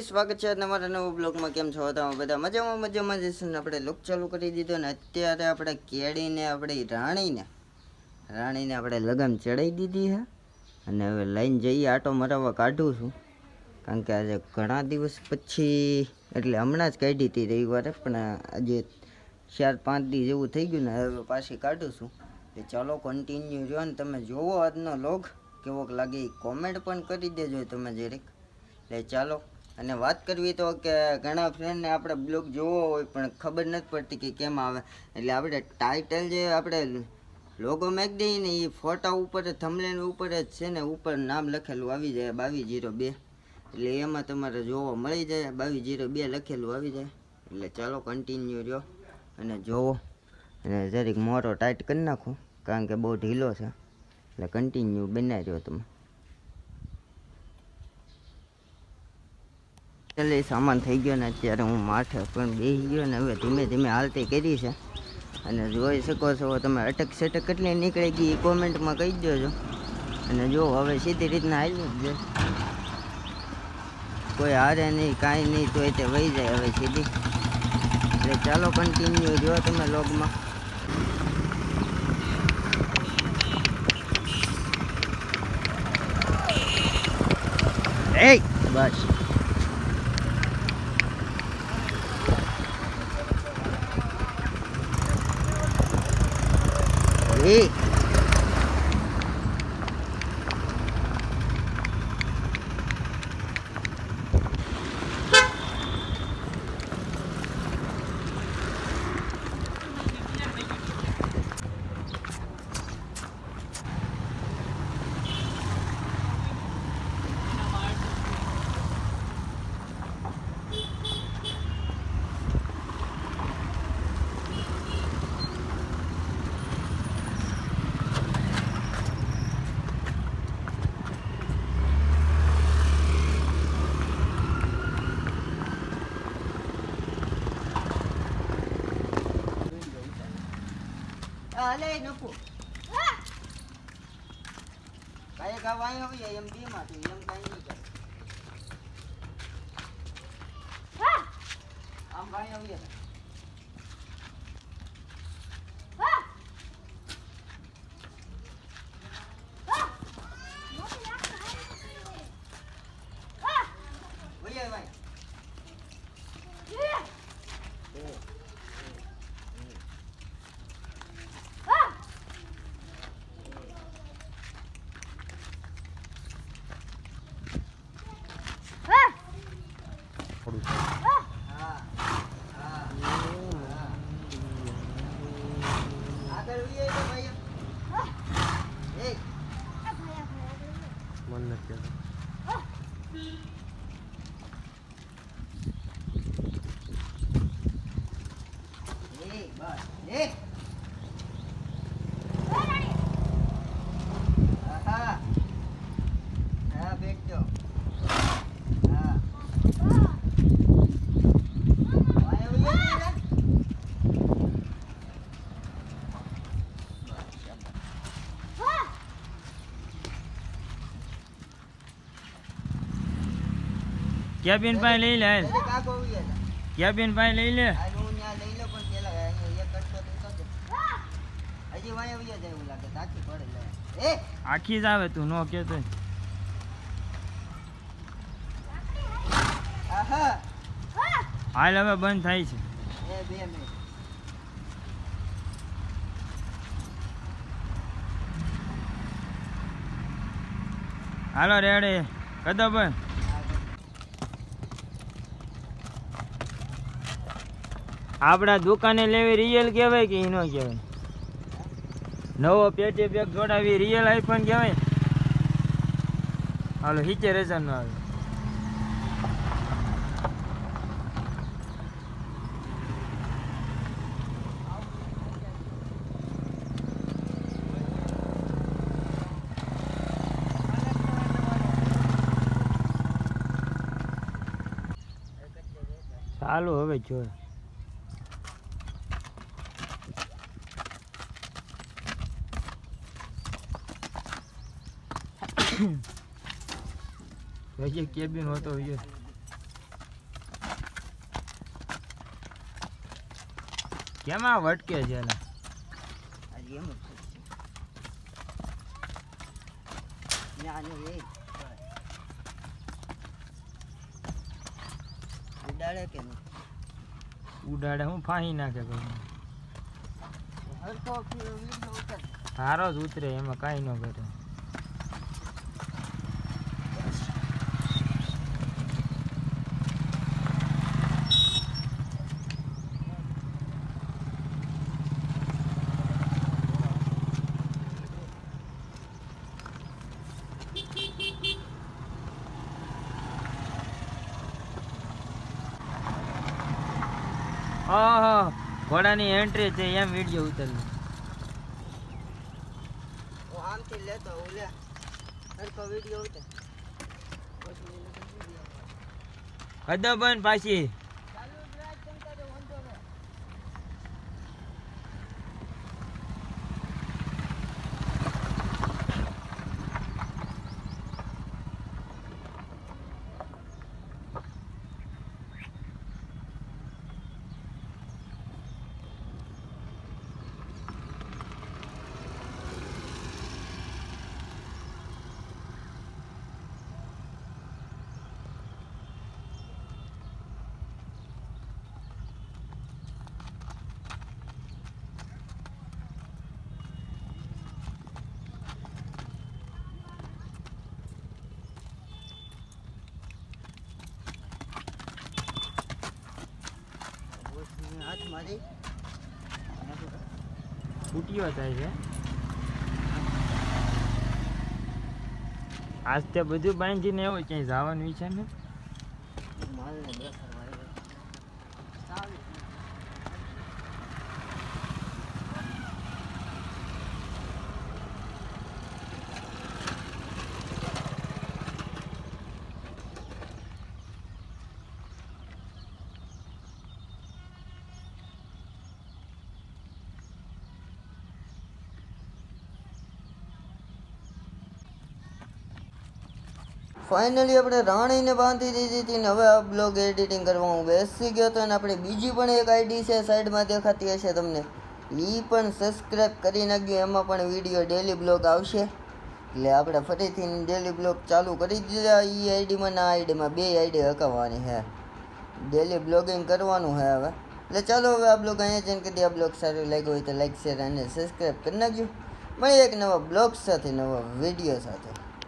સ્વાગત છે તમારા નવા બ્લોગમાં. કેમ છો તમે બધા? મજામાં જઈશું ને આપણે લુક ચાલુ કરી દીધો ને અત્યારે આપણે કેળીને આપણી રાણીને આપણે લગામ ચડાવી દીધી છે અને હવે લઈને જઈએ આટો મરાવવા કાઢું છું. કારણ કે આજે ઘણા દિવસ પછી એટલે હમણાં જ કાઢી હતી રવિવારે, પણ આજે 4-5 દી જેવું થઈ ગયું ને હવે પાછી કાઢું છું. તો ચાલો કન્ટિન્યુ રહ્યો ને તમે જોવો આજનો લોગ કેવોક લાગે એ કોમેન્ટ પણ કરી દેજો તમે જરીક. એટલે ચાલો. અને વાત કરવી તો કે ઘણા ફ્રેન્ડને આપણે બ્લોગ જોવો હોય પણ ખબર નથી પડતી કે કેમ આવે. એટલે આપણે ટાઇટલ જે આપણે લોગો મેક દઈએ ને એ ફોટા ઉપર થંબનેલ ઉપર જ છે ને ઉપર નામ લખેલું આવી જાય 2202. એટલે એમાં તમારે જોવો મળી જાય 2202 લખેલું આવી જાય. એટલે ચાલો કન્ટિન્યુ રહ્યો અને જોવો અને જરીક મોટો ટાઈટ કરી નાખું કારણ કે બહુ ઢીલો છે. એટલે કન્ટિન્યુ બનાવી રહ્યો તમે. એટલે સામાન થઈ ગયો ને અત્યારે હું માથે પણ બેસી ગયો ને હવે ધીમે ધીમે હાલતી કરી છે. અને જોઈ શકો છો તમે અટક સટક કેટલી નીકળી ગઈ એ કોમેન્ટમાં કહી દેજો. અને જો હવે સીધી રીતના હાલ્યું જ છે, કોઈ હારે નહીં કાંઈ નહીં તો તે વહી જાય હવે સીધી. એટલે ચાલો કન્ટિન્યુ જો તમે લોગમાં. એ બસ એ હાલે નપુ કાંઈ ગાવાય આવી એમ બી માંથી એમ કાંઈ નહીં કરે. આમ ભાઈ આવી કેબિન પાસે લઈ લે, કેબિન પાસે લઈ લે. આખી જ આવે તું નો કેતો. હાલ હવે બંધ થાય છે. હાલો રેડે કદો બંધ. આપડા દુકાને લેવી રિયલ કહેવાય કે નો કહેવાય? નવો પેટી પેક જોડાવી રિયલ આઈફોન કહેવાય? હાલો હિચે રેઝન નો આવે. ચાલો હવે જોય. કેબિન હોતો કેમ આ વટકે છે એલા? આજે એમ જ છે. ને આનું એ ઉડાડે કે નહીં? ઉડાડે હું ફાહી નાખે કોઈ હરખો વિડીયો ઉતાર. સારો જ ઉતરે એમાં કાંઈ ન કરે. ઓહો ઘોડાની એન્ટ્રી છે એમ વિડીયો ઉતરવી. હું આમથી લેતો હું લે હરખો વિડીયો ઉતાર. કદબન પાછી ચાલુ જ રાખ તમ તારે વાંધો નહીં. હાથ મારી છૂટીઓ થાય છે આજ તે બધું બાંધીને એવું ક્યાંય જવાનું વિચાર ને માલને બેસર મારી ચાલુ. ફાઇનલી આપણે રાણીને બાંધી દીધી હતી ને હવે આ બ્લોગ એડિટિંગ કરવા હું બેસી ગયો હતો અને આપણે બીજી પણ એક આઈડી છે સાઈડમાં દેખાતી હશે તમને એ પણ સબસ્ક્રાઈબ કરી નાખજો. એમાં પણ વિડીયો ડેલી બ્લોગ આવશે એટલે આપણે ફરીથી ડેલી બ્લોગ ચાલુ કરી દીધા. એ આઈડીમાં ના આઈડીમાં બે આઈડી હકાવવાની છે. ડેલી બ્લોગિંગ કરવાનું છે હવે. એટલે ચાલો હવે આ બ્લોગ અહીંયા જઈને કરી. આ બ્લોગ સારું લાગ્યો હોય તો લાઈક શેર અને સબસ્ક્રાઈબ કરી નાખજો. મળીએ એક નવા બ્લોગ સાથે નવા વિડીયો સાથે.